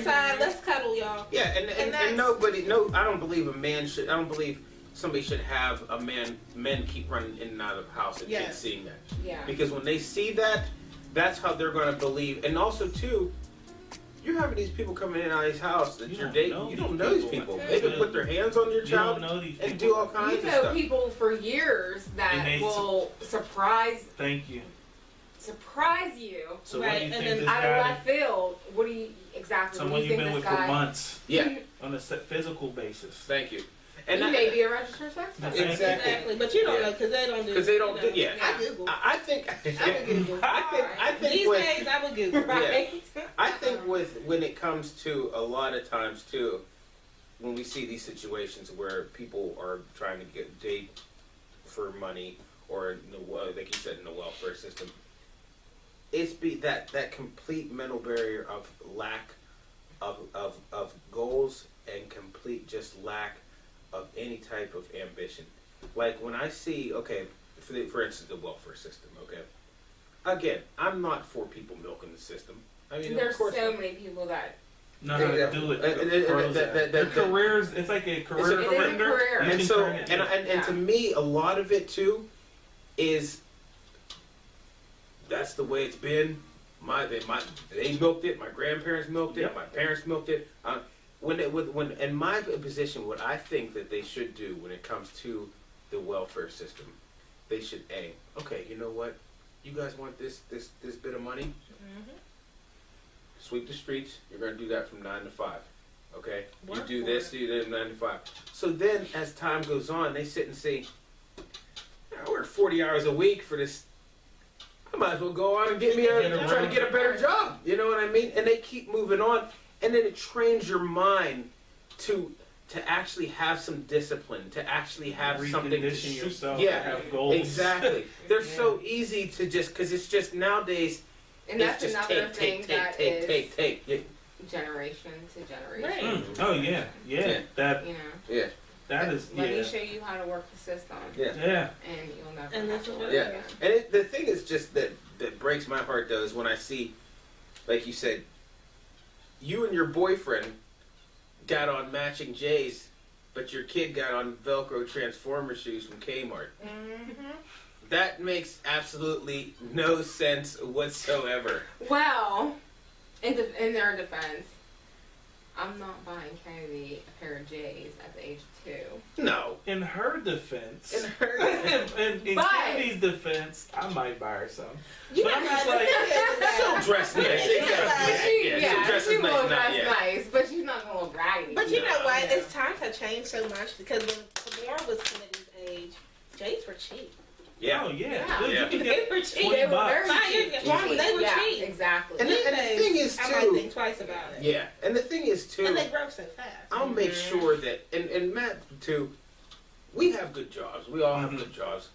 inside. Let's cuddle, y'all. Yeah, and nobody, I don't believe I don't believe somebody should have men keep running in and out of the house and kids seeing that. Yeah. Because when they see that, that's how they're going to believe. And also, too, you're having these people coming in and out of his house that you're dating. You don't know these people. They can put their hands on your child and do all kinds of stuff. You know people for years that will surprise. Thank you. Surprise you. So right? what do you and think then out of left field, what do you exactly? Someone you've been with for months. Yeah. On a physical basis. Thank you. And you may be a registered sex offender. Exactly. But you don't know because they don't do. Because they don't do. Yeah. I Google. I think. I would Google. I think these days I would Google. Right. Yeah. I think when it comes to a lot of times too, when we see these situations where people are trying to date for money or like you said in the welfare system, it's that complete mental barrier of lack of goals and complete just lack of any type of ambition. Like when I see, okay, for instance, the welfare system, okay? Again, I'm not for people milking the system. I mean, there's of course so many people that know how to do it. The careers, it's like a career offender. And so, and to me, a lot of it too is that's the way it's been. They milked it. My grandparents milked it. My parents milked it. When in my position, what I think that they should do when it comes to the welfare system, they should okay, you know what? You guys want this bit of money? Sweep the streets. You're gonna do that from 9 to 5. Okay? You do this, you do that 9 to 5. So then, as time goes on, they sit and say, I work 40 hours a week for this. I might as well go on and try to get a better job. You know what I mean? And they keep moving on. And then it trains your mind to actually have some discipline, to actually have something to shoot. Yourself to have goals. Exactly. They're so easy to just, because it's just nowadays, and that's it's just another take. Yeah. Generation to generation. Oh yeah. That you know. Yeah. That is. Let me show you how to work the system. Yeah. And you'll never have to work again. And the thing is just that breaks my heart though is when I see, like you said, you and your boyfriend got on matching J's, but your kid got on Velcro Transformer shoes from Kmart. That makes absolutely no sense whatsoever. Well, in their defense, I'm not buying Kennedy a pair of J's at the age of 2. No. In her defense. In Kennedy's defense, I might buy her some. But I'm just like, she'll dress nice. She'll dress nice, but she's not gonna look raggedy. But you know what? It's times have changed so much because when Tamora was Kennedy's age, J's were cheap. Yeah. Oh yeah. Yeah. They were cheap. They were very cheap. They were cheap. Exactly. And the thing is too, I might think twice about it. Yeah. And the thing is too, and they grow so fast. I'll make sure that, and Matt too, we have good jobs. We all have good jobs.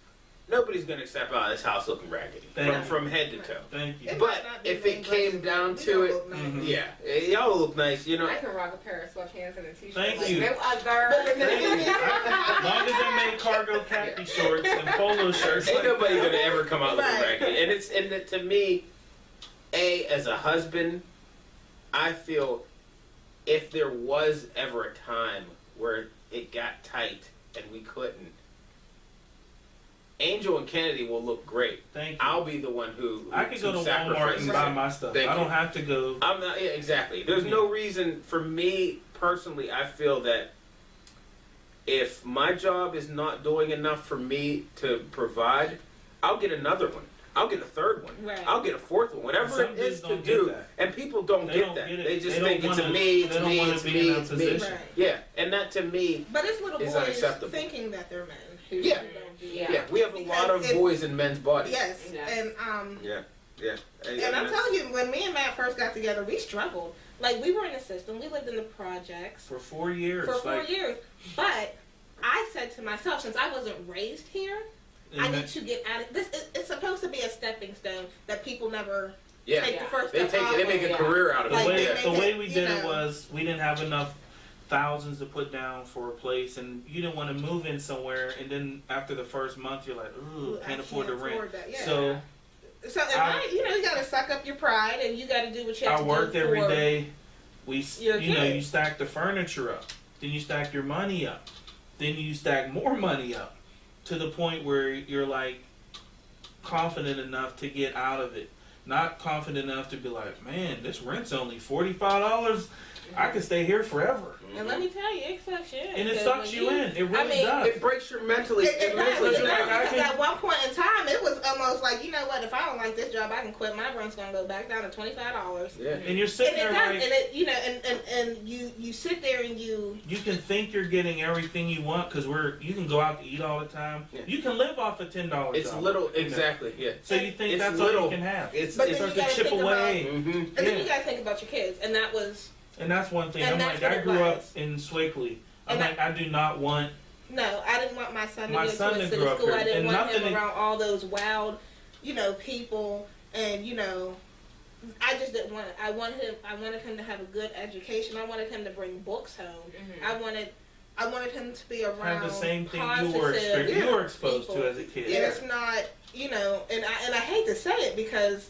Nobody's gonna step out of this house looking raggedy from head to toe. Thank you. But if it came down to it, yeah, y'all look nice, you know. I can rock a pair of sweatpants and a t-shirt. Thank you. No other. As long as they make cargo khaki shorts and polo shirts. Ain't nobody gonna ever come out looking raggedy. And to me, as a husband, I feel if there was ever a time where it got tight and we couldn't, Angel and Kennedy will look great. Thank you. I'll be the one who I can go to Walmart and buy my stuff. I don't have to go. I'm not. Yeah, exactly. There's no reason for me personally. I feel that if my job is not doing enough for me to provide, I'll get another one. I'll get a third one. Right. I'll get a fourth one. Whatever it is to do. And people don't get that. They just think it's me, it's me, it's me, it's me. Right. Yeah, and that to me but it's little is boys unacceptable. thinking that they're men. Who Yeah. don't do Yeah, we have a lot of boys in men's bodies. Yes, and Yeah. And I'm telling you, when me and Matt first got together, we struggled. Like, we were in the system. We lived in the projects. For 4 years. For 4 years. But I said to myself, since I wasn't raised here, I need to get out of this. It's supposed to be a stepping stone that people never take the first step. They make a career out of it. The way we did it was we didn't have enough thousands to put down for a place, and you didn't want to move in somewhere, and then after the first month you're like, ooh, can't afford the rent. That, yeah. So you gotta suck up your pride, and you gotta do what you have to do. I worked every day you stack the furniture up, then you stack your money up, then you stack more money up, to the point where you're like confident enough to get out of it. Not confident enough to be like, man, this rent's only $45. I could stay here forever. And let me tell you, it sucks you in. And it sucks you in. It really does. It breaks your mentally. It mentally does. Because at one point in time, it was almost like, you know what? If I don't like this job, I can quit. My rent's gonna go back down to $25. Yeah. And you're sitting there like, and you sit there and you can think you're getting everything you want because you can go out to eat all the time. Yeah. You can live off a $10. It's little, exactly. Yeah. So you think that's all you can have? It's to chip away. And then you gotta think about your kids, and that was. And that's one thing. I'm like, I grew up in Swickley. I do not want. No, I didn't want my son to go to a city school. I didn't want him around all those wild, people, and I just didn't want it. I wanted him to have a good education. I wanted him to bring books home. Mm-hmm. I wanted him to be around. Have the same thing you were exposed to as a kid. And it's not, and I hate to say it because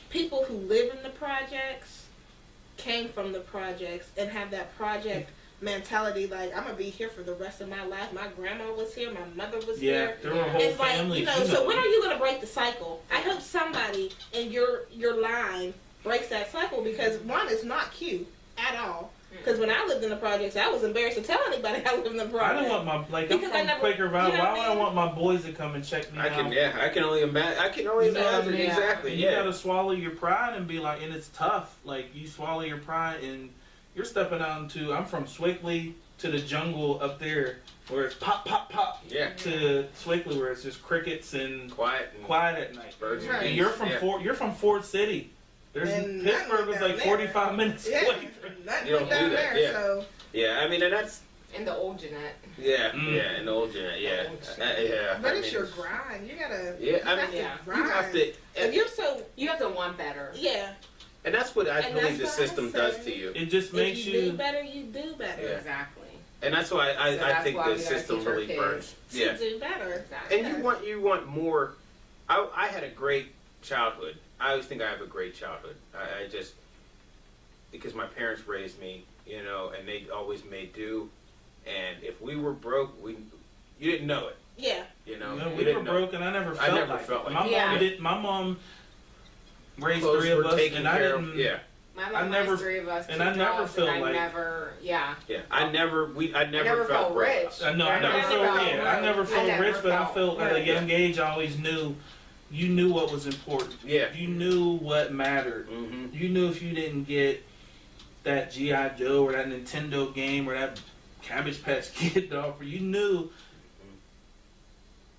people who live in the projects came from the projects and have that project mentality, like, I'm gonna be here for the rest of my life. My grandma was here, my mother was here. Yeah, there were whole families. So when are you gonna break the cycle? I hope somebody in your line breaks that cycle, because one, is not cute at all. Because when I lived in the projects, I was embarrassed to tell anybody I lived in the projects. I didn't want I'm from Quaker Valley. Why would I want my boys to come and check me out? I can only imagine. Exactly. You gotta swallow your pride and be like, and it's tough. Like, you swallow your pride and you're stepping out into. I'm from Swickley to the jungle up there where it's pop, pop, pop. Yeah. To Swickley where it's just crickets and quiet at night. Birds. Right. And you're from Fort City. Pittsburgh was like 45 minutes away. You don't do that. Yeah. So. Yeah, I mean, and that's. And the old Jeanette. Yeah, and the old Jeanette, yeah. Yeah. But it's your grind. You gotta. Yeah, grind. You have to. And you have to want better. Yeah. And that's what I believe the system does to you. It just makes you do better. You do better. Yeah. Exactly. And that's why I think the system really burns. Yeah. To do better. Exactly. And you want more. I had a great childhood. I always think I have a great childhood. I just, because my parents raised me, and they always made do. And if we were broke, you didn't know it. Yeah. We were broke, and I never felt like it. My mom raised three of us, and I didn't. Yeah. My mom raised three of us, and I never felt like. I never felt rich. I never felt rich, but I felt at a young age I always knew. You knew what was important. Yeah. You knew what mattered. Mm-hmm. You knew if you didn't get that G.I. Joe or that Nintendo game or that Cabbage Patch Kid doll, you knew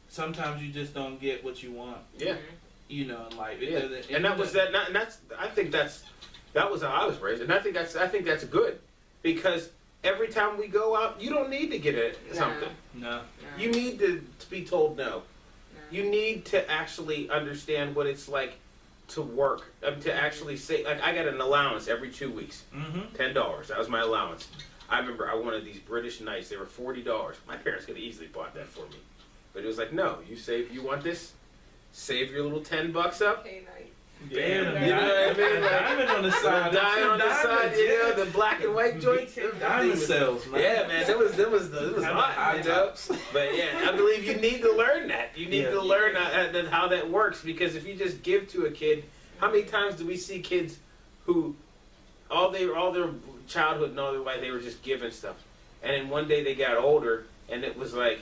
sometimes you just don't get what you want. Yeah. In life. Yeah. And that was that. And that's. I think that was how I was raised, and I think that's good, because every time we go out, you don't need to get something. No. You need to be told no. You need to actually understand what it's like to work, to actually say, like, I got an allowance every 2 weeks, $10. That was my allowance. I remember I wanted these British Knights. They were $40. My parents could have easily bought that for me, but it was like, no, you want this, save your little $10 up. Okay, nice. Yeah, you know what I mean? Diamond on the side. Diamond on the side, the black and white joints. Diamond cells, man. Yeah, man, it was hot, But yeah, I believe you need to learn that. You need to learn how that works, because if you just give to a kid, how many times do we see kids who all their childhood and all their life they were just given stuff, and then one day they got older and it was like,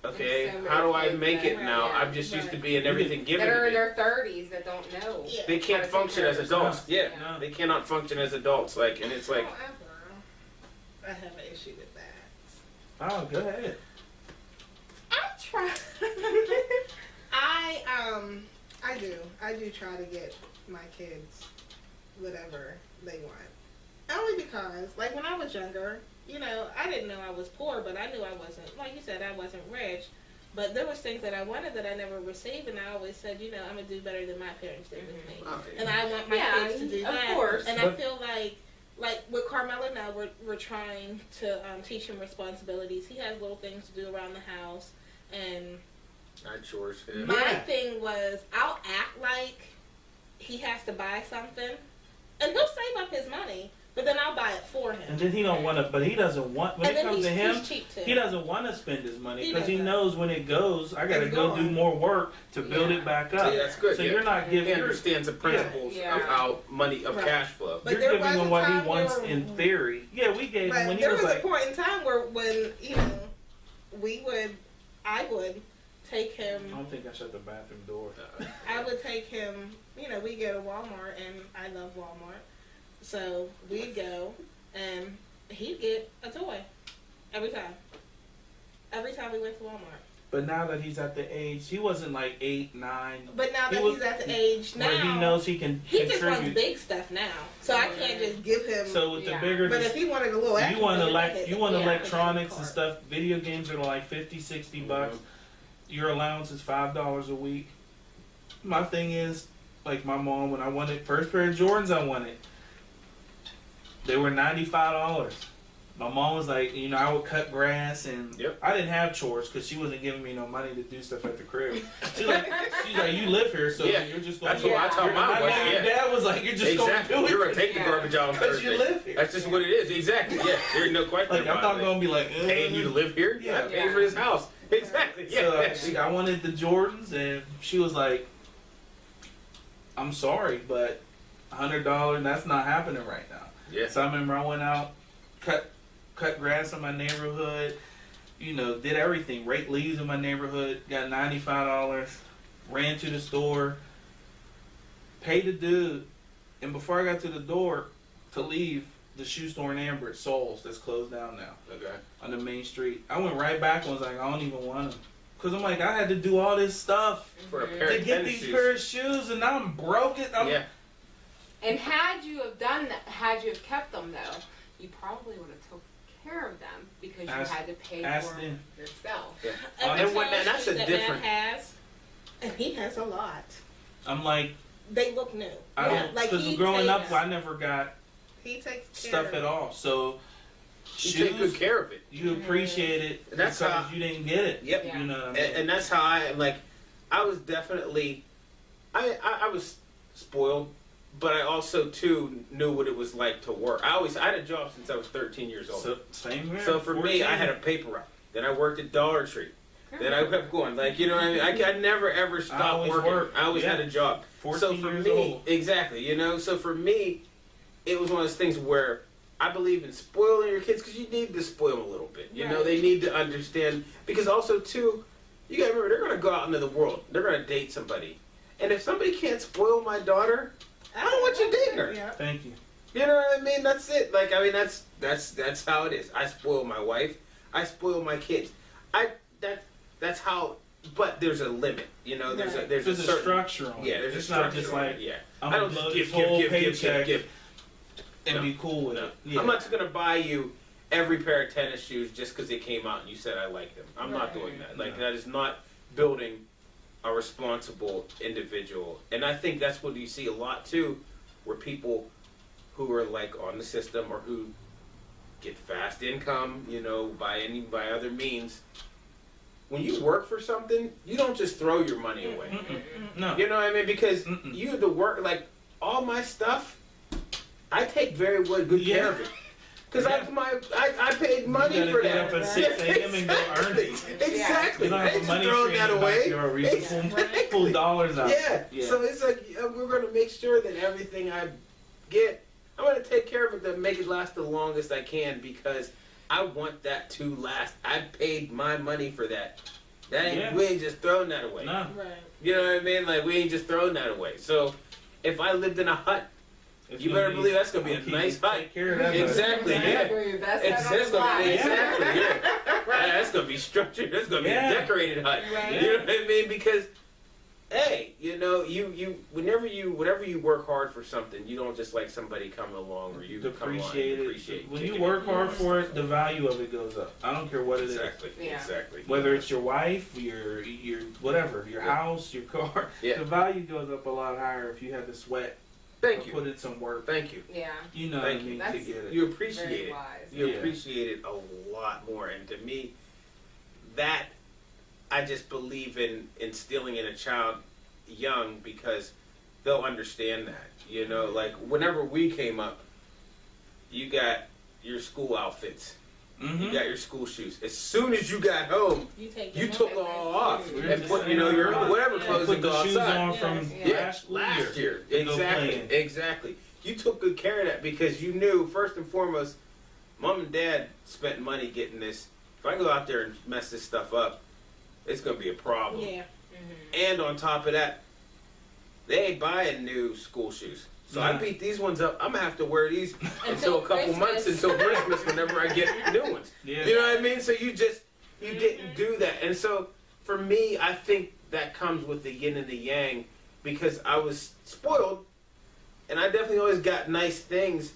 okay, how do I make it now? I'm just used to being everything given to me. That are in their 30s that don't know. Yeah. They can't function as adults. Yeah, no. They cannot function as adults. Like, and it's like. I have an issue with that. Oh, go ahead. I try. I do try to get my kids whatever they want. Only because, like, when I was younger, I didn't know I was poor, but I knew I wasn't, like you said, I wasn't rich. But there was things that I wanted that I never received, and I always said, I'm going to do better than my parents did with me. Okay. And I want my kids to do that. Of course. And I feel like with Carmelo now, we're trying to teach him responsibilities. He has little things to do around the house, and chores. My thing was, I'll act like he has to buy something, and he'll save up his money, but then I'll buy it for him. And then he don't want to, but he doesn't want, when And it then comes to him, he's cheap too. he doesn't want to spend his money He because he doesn't. knows when it goes, I got to It's go do gone. more work to build Yeah. it back See, up. that's good. So yeah. you're not He giving, you're, understands the principles Yeah. of how money of Right. cash flow. But you're there giving was him a what he time wants where- in theory. Yeah, we gave him But when he there was was a like, point in time where when, you know, I would take him, I don't think I shut the bathroom door. I would take him, you know, we go to Walmart, and I love Walmart. So we'd go, and he'd get a toy every time. Every time we went to Walmart. But now that he's at the age, he wasn't like 8, 9, But now He that was- he's at the age now, where he knows he can he just wants contribute. big stuff now. So I can't just give him. So with Yeah. the bigger, but if he wanted a little extra, you want then you want yeah, electronics and card. stuff. Video games are like 50, 60 bucks. Your allowance is $5 a week. My thing is, like my mom, when I wanted first pair of Jordans, I wanted. They were $95. My mom was like, you know, I would cut grass and Yep. I didn't have chores because she wasn't giving me no money to do stuff at the crib. She's like, you live here, so Yeah. you're just going. That's what I taught My mine was. dad Yeah. was like, you're just Exactly. going to do You're it gonna take the Yeah. garbage out on because you Thursday. live here. That's just what it is. Exactly. Yeah. There's no question Like I'm about not it. gonna be like Paying you to live here? Yeah. Yeah. Paying for this house. Exactly. Yeah. So I wanted the Jordans, and she was like, "I'm sorry, but $100, that's not happening right now." Yes. So I remember I went out, cut grass in my neighborhood, you know, did everything, raked leaves in my neighborhood, got $95, ran to the store, paid the dude, and before I got to the door to leave, the shoe store in Amber, Souls, that's closed down now Okay. on the main street. I went right back and was like, I don't even want them. Because I'm like, I had to do all this stuff For a Mhm. pair to of get tennis these shoes. pair of shoes, and now I'm broken. Yeah. And had you have done that, had you have kept them though, you probably would have took care of them because you Ask- had to pay ask for them. them yourself. Every And when pair of that's shoes a that different. man has, and he has a lot. I'm like, They look new. I Yeah, don't, like because he growing up, takes- I never got He takes care stuff of at all. So, You take good shoes, care of it. you appreciate it That's because how- you didn't get it. Yep. Yeah. You know what I mean? And that's how I like. I was definitely, I was spoiled, but I also too knew what it was like to work. I had a job since I was 13 years old. So, same here. So for me, 14. I had a paper route. Then I worked at Dollar Tree. Then I kept going. Like, you know what I mean? I never ever stopped always working. worked. I always Yeah. had a job. 14 So for years me, old. exactly, you know. So for me, it was one of those things where I believe in spoiling your kids because you need to spoil them a little bit. You know, Right. they need to understand because also too, you got to remember they're going to go out into the world. They're going to date somebody, and if somebody can't spoil my daughter, I don't want you dating her. Yeah. Thank you. You know what I mean? That's it. Like, I mean, that's how it is. I spoil my wife. I spoil my kids. That's how. But there's a limit. You know, there's a Right. there's There's a a certain structure on it. yeah. There's It's a not structure just on it, like yeah. I'm I gonna don't blow just this give, whole give, give, paycheck give, give. and No. be cool with No. it. Yeah. I'm not just gonna buy you every pair of tennis shoes just because they came out and you said I like them. I'm not Right. doing that. Like No. that is not building a responsible individual. And I think that's what you see a lot too, where people who are like on the system or who get fast income, you know, by other means. When you work for something, you don't just throw your money away. Mm-mm. No. You know what I mean? Because Mm-mm. you have to work, like, all my stuff, I take very good Yeah. care of it. Because I paid money You gotta for get that. up at 6 a.m. and go earn it. Exactly. You don't I have a ain't just money throwing stream that in the away. backyard where you can Exactly. pull dollars out. Yeah. So it's like, we're going to make sure that everything I get, I'm going to take care of it to make it last the longest I can because I want that to last. I paid my money for that. That ain't, Yeah. we ain't just throwing that away. No. Right. You know what I mean? Like, we ain't just throwing that away. So, if I lived in a hut, It's you gonna better believe that's going to be I'll a keep nice it- hut. Take care of that. Exactly, yeah. That's It's that on that's the gonna be block. exactly, yeah. That's gonna be structured. That's gonna be Yeah. a decorated hut. Right. You know what I mean? Because, hey, you know, you whenever you work hard for something, you don't just like somebody coming along or you come along and Depreciate appreciate. it. When kicking you work it. hard for it, the value of it goes up. I don't care what it is. Exactly. Yeah. Exactly. Whether it's your wife, your whatever, your Yeah. house, your car, Yeah. the value goes up a lot higher if you had to sweat Thank or you. put in some work. Thank you. Yeah. You know Thank what I mean you. to That's- get it. You appreciate Very it. wise. You Yeah. appreciate it a lot more, and to me, that I just believe in instilling in a child young because they'll understand that. You know, like whenever we came up, you got your school outfits, you got your school shoes. As soon as you got home, You take you them took off. all off We're and just put, saying, your right. whatever clothes Put and the go shoes outside. on from Yeah, last year. year. to go Exactly. playing. Exactly. You took good care of that because you knew, first and foremost, mom and dad spent money getting this. If I go out there and mess this stuff up, it's going to be a problem. Yeah. And on top of that, they ain't buying new school shoes. So I Yeah. beat these ones up. I'm going to have to wear these until a couple Christmas. months, until Christmas, whenever I get new ones. Yeah. You know what I mean? So you didn't do that. And so for me, I think that comes with the yin and the yang because I was spoiled and I definitely always got nice things,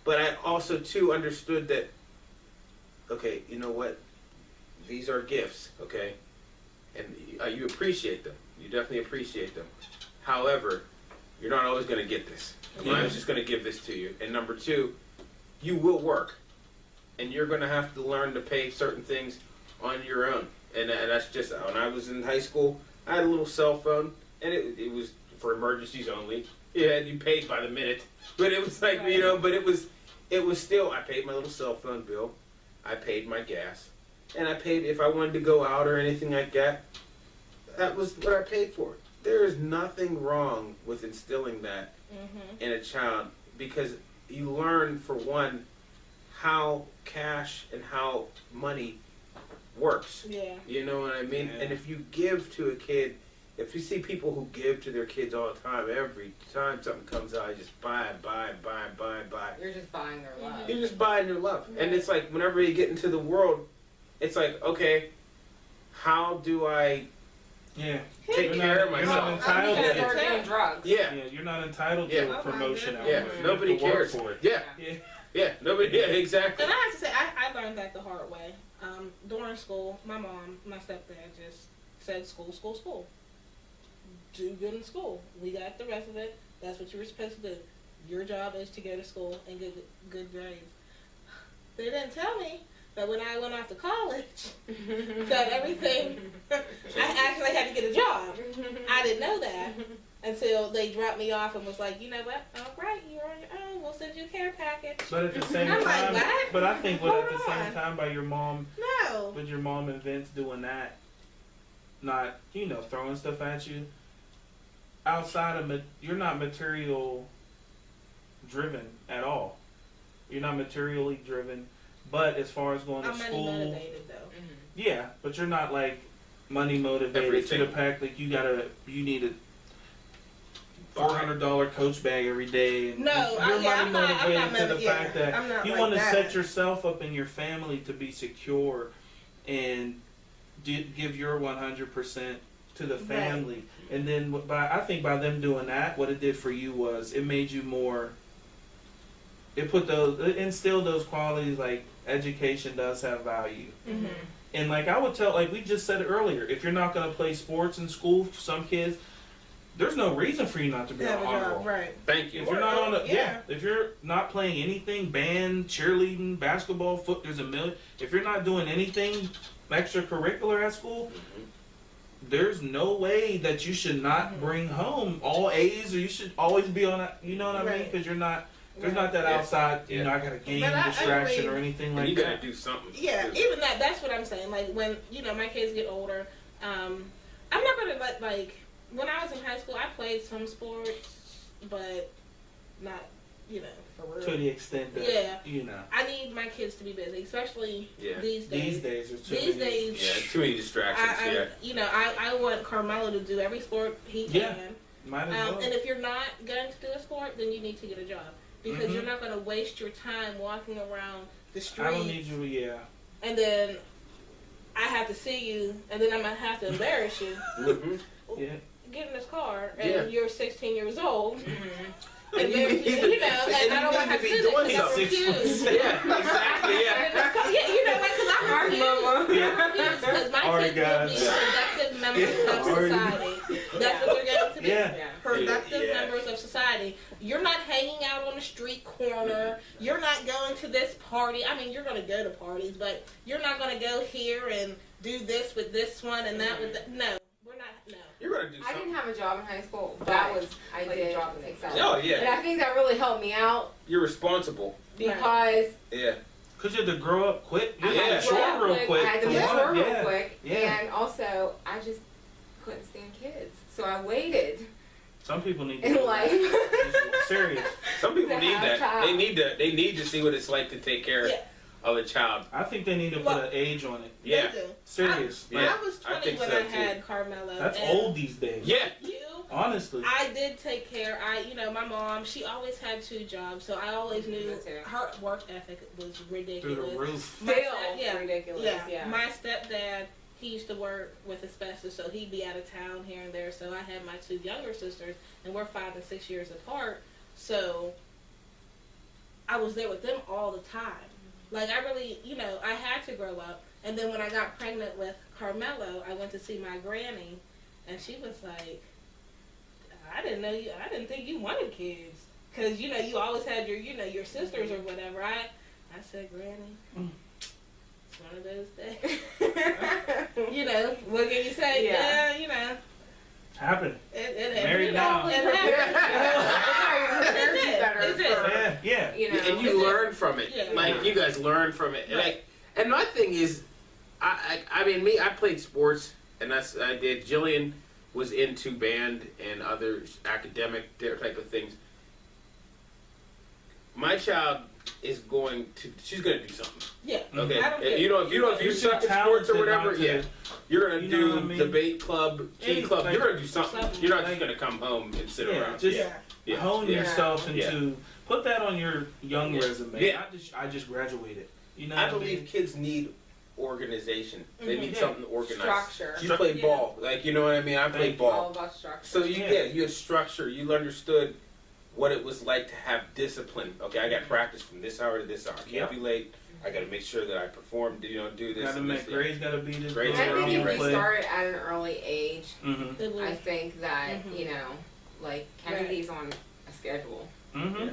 but I also too understood that, okay, you know what? These are gifts, okay? And you appreciate them. You definitely appreciate them. However, you're not always going to get this. Yeah. I'm just going to give this to you. And number two, you will work. And you're going to have to learn to pay certain things on your own. And that's just, when I was in high school, I had a little cell phone, and it was for emergencies only. Yeah, you paid by the minute. But it was like, you know, but it was still, I paid my little cell phone bill. I paid my gas. And I paid, if I wanted to go out or anything like that, that was what I paid for. There is nothing wrong with instilling that in a child because you learn, for one, how cash and how money works. Yeah. You know what I mean? Yeah. And if you give to a kid, if you see people who give to their kids all the time, every time something comes out, you just buy. You're just buying their love. You're just buying their love. And it's like, whenever you get into the world, it's like, okay, how do I Yeah. take You're care not- of you're not myself? entitled You to start it. doing drugs. Yeah, Yeah, you're not entitled Yeah. to a promotion out yeah, there. You nobody have to work cares. for it. Yeah, Yeah. yeah, nobody, yeah, exactly. And I have to say, I learned that the hard way. During school, my mom, my stepdad just said, school. Do good in school. We got the rest of it. That's what you were supposed to do. Your job is to go to school and get good grades. They didn't tell me that when I went off to college, that everything, I actually had to get a job. I didn't know that until they dropped me off and was like, you know what, all right, you're on your own. We'll send you a care package. But at the same I'm like, time, what? but I think at Hold the same on. time, by your mom, No. with your mom and Vince doing that, not throwing stuff at you. Outside of you're not material driven at all. You're not materially driven, but as far as going to I'm money school, motivated though. yeah, but you're not like money motivated Everything. to the pack. Like you need a $400 Coach bag every day. And No, you're I'm not to the yeah, fact that I'm not you like want to that. set yourself up and your family to be secure and give your 100% to the family. And then I think by them doing that, what it did for you was it made you more. It instilled those qualities like education does have value. Mm-hmm. And like I would tell, like we just said earlier, if you're not going to play sports in school, for some kids, there's no reason for you not to be Have on a honor job, roll. right? Thank you. If you're not on the Yeah. if you're not playing anything, band, cheerleading, basketball, there's a million. If you're not doing anything extracurricular at school, there's no way that you should not bring home all A's, or you should always be on that. You know what I mean? Right. Because you're not. There's Right. not that Yeah. outside. Yeah. You know, I got a game But I distraction believe- or anything And like you gotta that. do something. Yeah, too. even that's what I'm saying. Like when my kids get older, I'm not gonna let like when I was in high school, I played some sports, but not for real. To the extent that Yeah. I need my kids to be busy, especially Yeah. these days. These days, there's too These many. days, Yeah, too many distractions. I want Carmelo to do every sport he Yeah. can. Might as well. And if you're not going to do a sport, then you need to get a job because Mhm. you're not going to waste your time walking around the streets. I don't need you. Yeah. And then I have to see you, and then I'm gonna have to embarrass you. Mhm. Yeah. Get in this car, and Yeah. you're 16 years old, And and you then need to- and I don't and want you to have need to to do be that doing because I'm something. confused. Yeah, exactly. Yeah. Because I'm confused. Because my Alright, kids will be guys. productive members of Alright. society. That's what they're going to be. Yeah. Yeah. Productive Yeah. members of society. You're not hanging out on the street corner. You're not going to this party. I mean, you're going to go to parties, but you're not going to go here and do this with this one and that with that. No, we're not. No. You're gonna do I something. didn't have a job in high school. But Right. I Like a did job in excel. Oh And yeah, I think that really helped me out you're responsible. because Yeah. Cause you had to grow up quick. You I had had to to grow mature up real quick. I had to for mature one. real Yeah. quick, Yeah. and also I just couldn't stand kids, so I waited Some people need to in do life. that. Serious. Some people To need have a that. child. They need to see what it's like to take care Yeah. of a child. I think they need to put an age on it. Yeah. They do. Serious. Yeah. I was I 20 think when so, I too. had Carmelo. That's and old these days. Yeah. You, Honestly. I did take care. My mom, she always had 2 jobs, so I always knew Me too. her work ethic was Through ridiculous. the roof. My Still step- yeah. ridiculous. Yeah. Yeah. My stepdad, he used to work with asbestos, so he'd be out of town here and there. So I had my 2 younger sisters, and we're 5 and 6 years apart. So I was there with them all the time. Like I really, I had to grow up. And then when I got pregnant with Carmelo, I went to see my granny, and she was like, I didn't think you wanted kids. Because, you always had your sisters or whatever. I said, Granny, it's one of those days. What can you say? Yeah. Happened. It Married now. It It did. Yeah. Yeah. You know, And you learn from it. Yeah. Like you guys learn from it. Right. And my thing is, I played sports, and I did. Jillian was into band and other academic type of things. My child is she's going to do something. Yeah. Okay. I don't care. If you You're suck too at sports or talented whatever, not to- yeah, you're going to You know do what I mean? debate club, tea Yeah, club. like- You're going to do something. Something. You're not Like- just going to come home and sit Yeah, around. just- Yeah. Yeah. Hone Yeah. yourself Yeah. into put that on your young Yeah. resume. Yeah. I just graduated. You know I what believe mean? kids need organization. They Mhm. need Yeah. something organized. structure. You played Yeah. ball, like you know what I mean. I played Thank you. All ball, about structure. so Yeah. you had structure. You understood what it was like to have discipline. Okay, I got practice from this hour to this hour. I can't Yep. be late. I got to make sure that I perform. Do this? Gotta and make this, grades. Gotta be this. Grades And I gotta think be if right. we start at an early age, Mm-hmm. It was- I think that, Mhm. like Kennedy's on a schedule. Mm-hmm. Yeah.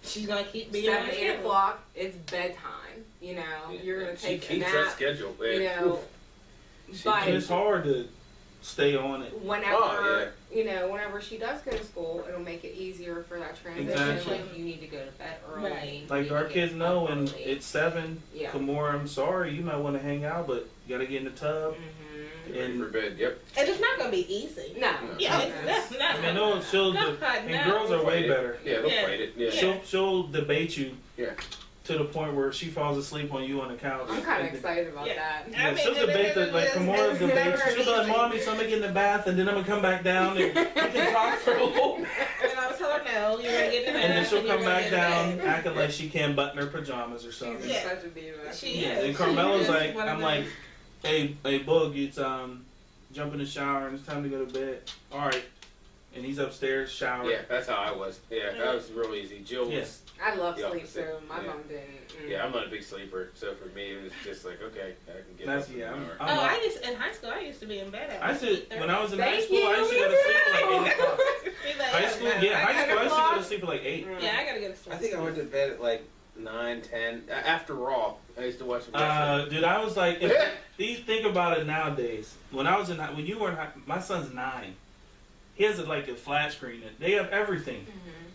She's gonna keep being 7, on the 8 schedule. o'clock, it's bedtime. You're gonna She take a keeps that nap. schedule. Man. You know, She but And it's hard to stay on it. whenever Oh, whenever she does go to school, it'll make it easier for that transition. Exactly. Like you need to go to bed early. Right. you Like need our to get kids know up when early. it's 7. Yeah. Kamora, I'm sorry, you might want to hang out, but you gotta get in the tub. Mhm. Get ready And for bed. Yep. And it's not gonna be easy. No. Yeah, no. it's not. I mean, no, she'll God, and no. girls are way Fight it. better. Yeah, they'll Yeah. fight it. Yeah. Yeah. She'll debate you. Yeah. To the point where she falls asleep on you on the couch. I'm kind of excited about Yeah. that. Yeah, I mean, she'll debate the like Kamora's it's debate. never She'll be like, easy. "Mommy, so I'm gonna get in the bath and then I'm gonna come back down and we can talk for a little." bit." And I'll tell her no, you're gonna get in the And then bath she'll and you're come gonna back get in down, bed. acting like she can't button her pajamas or She's something. Yeah. such a diva. She Yeah, is. and She Carmelo's is like, one of I'm those- like, hey, Boog, it's jump in the shower and it's time to go to bed. All right, and he's upstairs showering. Yeah, that's how I was. Yeah, that was real easy. Jill was. I love The sleep, opposite. so my Yeah. mom didn't. Yeah, I'm not a big sleeper, so for me it was just like, okay, I can get That's up in yeah. an hour. I'm Oh, not- in high school, I used to be in bed at I like said when I was in high Thank school, I used to you, go to me sleep at like 8 o'clock. She's like, High school, no, yeah, high school, I used to go to o'clock. sleep at like 8. Yeah, I gotta go to sleep. I think I went to bed at like 9, 10. After Raw, I used to watch wrestling. Dude, I was like, these think about it nowadays. When I was in, when you were in, my son's 9. He has like a flat screen. They have everything.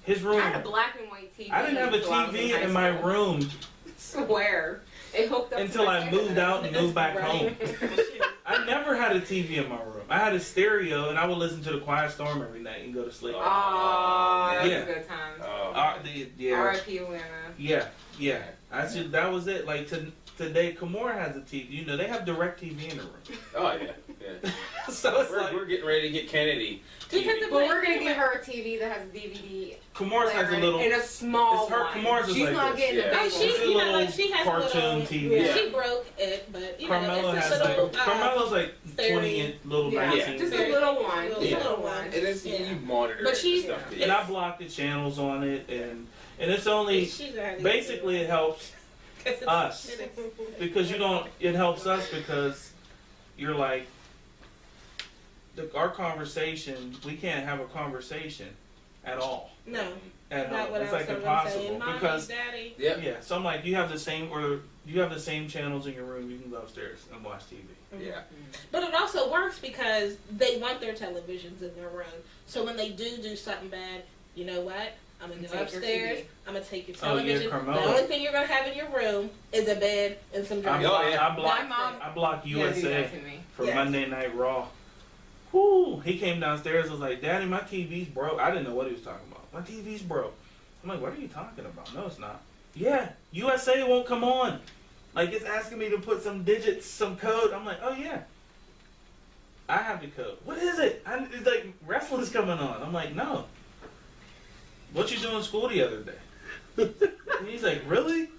His I room. had a black and white TV. I didn't have a until I was TV high in my school. room Swear. It hooked up to until my I moved internet. out and moved back Right. home. I never had a TV in my room. I had a stereo, and I would listen to the Quiet Storm every night and go to sleep. Oh, that's Yeah. a good time. Oh, Yeah, R.I.P. Atlanta. yeah. That was it. Like today, Kamora has a TV. You know, they have direct TV in the room. oh yeah, yeah. So it's like We're getting ready to get Kennedy. Just have TV. to But we're gonna get her a TV that has a DVD Kamora's has a player little. in a small It's her- one. Kamora's is She's like not this, getting yeah. the Oh, big she, It's a you know, little like she has cartoon a little, TV. Yeah. She broke it, but you Carmelo know, it's has a little. like Carmelo's like 20 inch little Yeah, 19. just a Very- little one. little- Just a Yeah. little one. And it's Yeah. you monitor But it she's- and stuff. And I blocked the channels on it, and it's only She's gonna have to basically it helps get it. us. because you don't. It helps us because you're like our conversation. We can't have a conversation at all. No, at Not home. what It's I like was impossible saying. Mommy, because Daddy. Yep. yeah. So I'm like, you have the same channels in your room. You can go upstairs and watch TV. Yeah. But it also works because they want their televisions in their room. So when they do something bad, you know what? I'm gonna go Take your upstairs. TV. I'm gonna take your Oh, yeah, television. Carmelo. The only thing you're gonna have in your room is a bed and some I drawers. Oh, yeah. blocked. My mom- I blocked Yeah, do USA that to me. for Yes. Monday Night Raw. Whoo! He came downstairs and was like, "Daddy, my TV's broke." I didn't know what he was talking about. My TV's broke. I'm like, "What are you talking about?" No, it's not. Yeah, USA won't come on. Like it's asking me to put some digits, some code. I'm like, "Oh yeah, I have the code. What is it?" It's like wrestling's coming on. I'm like, "No." What you do in school the other day? And he's like, "Really?"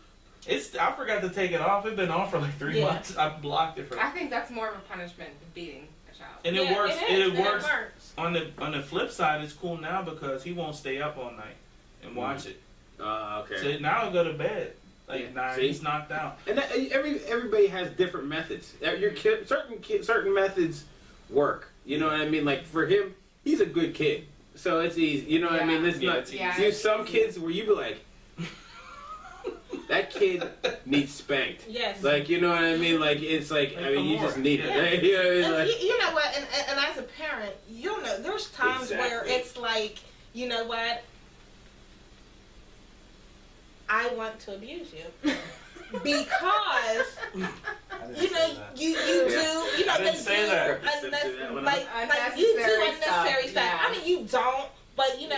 I forgot to take it off. It's been on for like 3 Yeah. months. I blocked it for. I think that's more of a punishment than beating a child. And Yeah, it works. It, is, It and works. It works. On the flip side, it's cool now because he won't stay up all night and watch it. Okay. So now he'll go to bed like Yeah. 9. See? He's knocked out. And that, everybody has different methods. Certain methods work. You know what I mean? Like for him, he's a good kid, so it's easy. You know what I mean? It's Yeah, not. it's easy. There's some kids where you be like, that kid needs spanked. Yes. Like you know what I mean? Like it's like I mean you just need it. Yeah. You know what I mean? And Like, you know what? And as a parent, you'll know there's times where Exactly. it's like, you know what? I want to abuse you because you know you do you know I they didn't say that. do Like you do Unnecessary unnecessary stuff. stuff, I mean you don't, but you know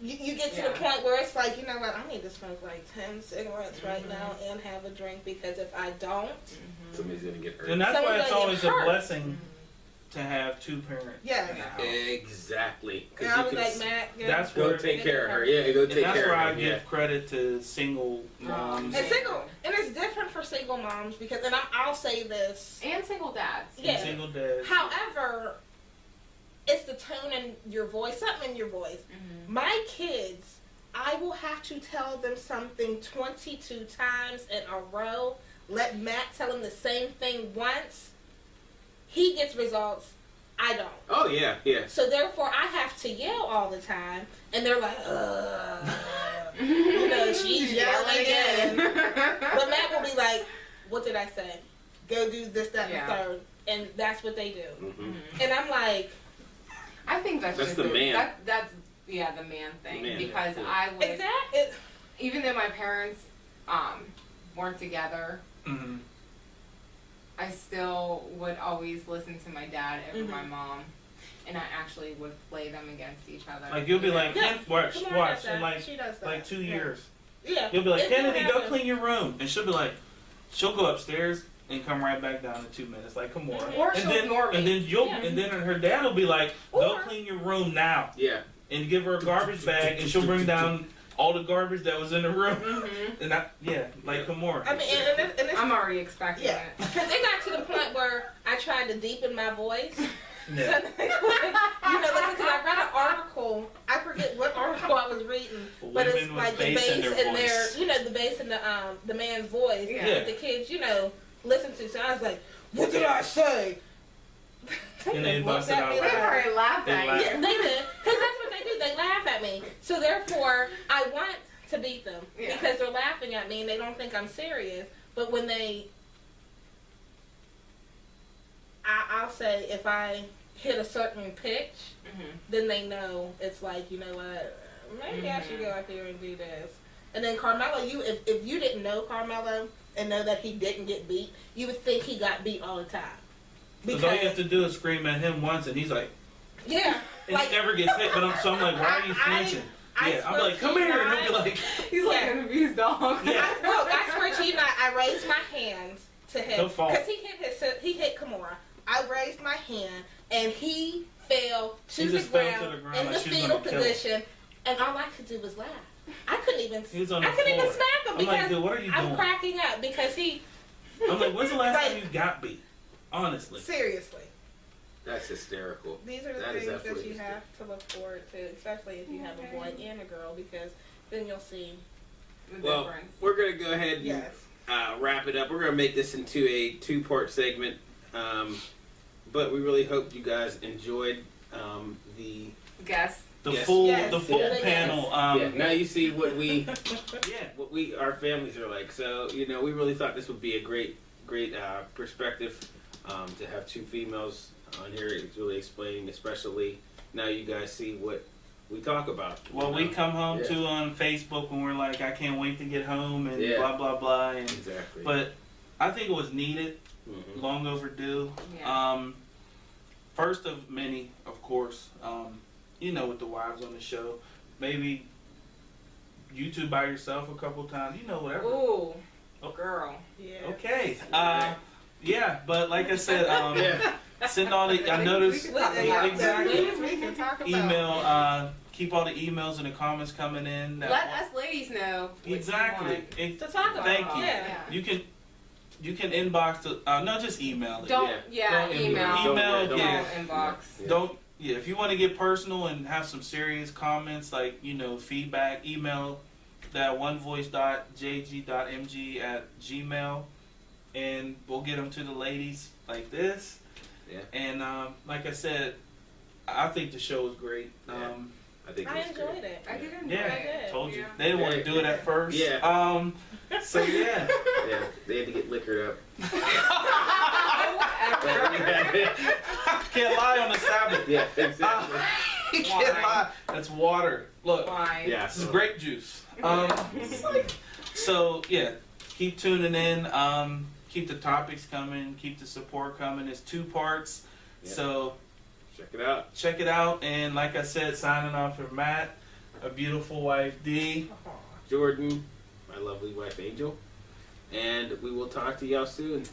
Yeah. you get to Yeah. the point where it's like, you know what, I need to smoke like 10 cigarettes right now and have a drink because if I don't, somebody's gonna get hurt. And that's why Someone's it's gonna always get a hurt. blessing to have two parents. Yeah. in the house. Exactly. 'Cause and I you was can like, Matt, good. That's go where take care of her. Yeah, go and take that's care where of I her. give credit to single moms. And single, and it's different for single moms because, and I'll say this, And single dads. and yeah. single dads. However, it's the tone in your voice, something in your voice. My kids, I will have to tell them something 22 times in a row. Let Matt tell him the same thing once. He gets results. I don't. Oh yeah, yeah. So therefore, I have to yell all the time, and they're like, you know, she's yelling again. But Matt will be like, what did I say? Go do this, that, and the Yeah. third. And that's what they do. Mm-hmm. And I'm like, I think that's That's just the man. That's the man thing. The man, Because yeah. I would, exactly. even though my parents weren't together, Mhm. I still would always listen to my dad over Mhm. my mom, and I actually would play them against each other. Like you'll be like, Yeah. watch, Kamara watch, does that. in like She does that. like 2 Yeah. years. Yeah. You'll be like, It will Kennedy, go happen. clean your room, and she'll be like, she'll go upstairs and come right back down in 2 minutes, like come on. Mhm. Or And she'll then, ignore me. and then you'll, Yeah. and then her dad will be like, go Or- clean your room now, Yeah. and give her a garbage bag, and she'll bring down all the garbage that was in the room. Mhm. And like Kamora. I mean, and it's, I'm already expecting yeah. it. Because it got to the point where I tried to deepen my voice. Yeah. You know, like, because I read an article, I forget what article I was reading, but it's Women with like the bass bass in their in their, voice. you know, the bass in the man's voice Yeah. that the kids, you know, listen to. So I was like, what did I say? And they looked bust it at out me They loud. probably laughed They at laugh. you. Yeah, they did. Because that's what they do. They laugh at me. So therefore, I want to beat them Yeah. because they're laughing at me and they don't think I'm serious. But when I'll say if I hit a certain pitch, then they know it's like, you know what, maybe I should go out there and do this. And then Carmelo, if you didn't know Carmelo and know that he didn't get beat, you would think he got beat all the time. Because all you have to do is scream at him once, and he's like, Yeah. and Like, he never gets hit. But I'm like, why are you flinching? I Yeah, I'm swear like, come to here, and God. he'll be like, He's like Yeah. an abused dog. Yeah. I swear to you not, I raised my hand to him. He'll fall. Because he hit Kimura. I raised my hand and he fell to, He the, just fell ground to the ground in like the she was fetal gonna kill him. position. And all I could do was laugh. I couldn't even He was on the I couldn't even floor. smack him I'm because like, dude, what are you I'm doing? cracking up because he I'm like, when's the last Like- time you got beat? Honestly. seriously. That's hysterical. These are the That is things that absolutely you have to look forward to, especially if you have a boy and a girl, because then you'll see. The Well, difference. we're gonna go ahead and Yes. wrap it up. We're gonna make this into a 2-part segment, but we really hope you guys enjoyed the Guess. the Yes. full Yes. the full Yes. panel. Yeah, now you see what we Yeah. our families are like. So we really thought this would be a great perspective to have two females on here. It's really explaining, especially now you guys see what we talk about. What we come home Yeah. to on Facebook when we're like, I can't wait to get home and Yeah. blah blah blah. And Exactly. but I think it was needed, Mhm. long overdue. Yeah. First of many, of course. With the wives on the show, maybe you two by yourself a couple times. Whatever. Ooh, Oh. girl. Yeah. Okay. Yeah, but like I said, Yeah. send all the. I noticed. We can talk about Exactly. We can talk about Email. Keep all the emails and the comments coming in. Let us ladies know. what you Exactly. want. to talk about. Thank you. Yeah. You can inbox the. No, just email it. Don't, Don't email. email, Don't yeah. inbox. Yeah. Don't. Yeah, if you want to get personal and have some serious comments, like feedback, email that onevoice.jg.mg@gmail, and we'll get them to the ladies like this. Yeah. And like I said, I think the show was great. Yeah. I think I it's great. enjoyed it. I did enjoy Yeah, it. told you. Yeah. They didn't want to do it at first. Yeah. So yeah. Yeah, they had to get liquored up. Can't lie on the Sabbath. Yeah, exactly. You can't lie. That's water. Look, Why? Yeah. this is grape juice. So yeah, keep tuning in. Keep the topics coming. Keep the support coming. It's 2 parts. Yeah. So Check it out. check it out. And like I said, signing off for Matt, a beautiful wife D. Jordan, my lovely wife Angel. And we will talk to y'all soon.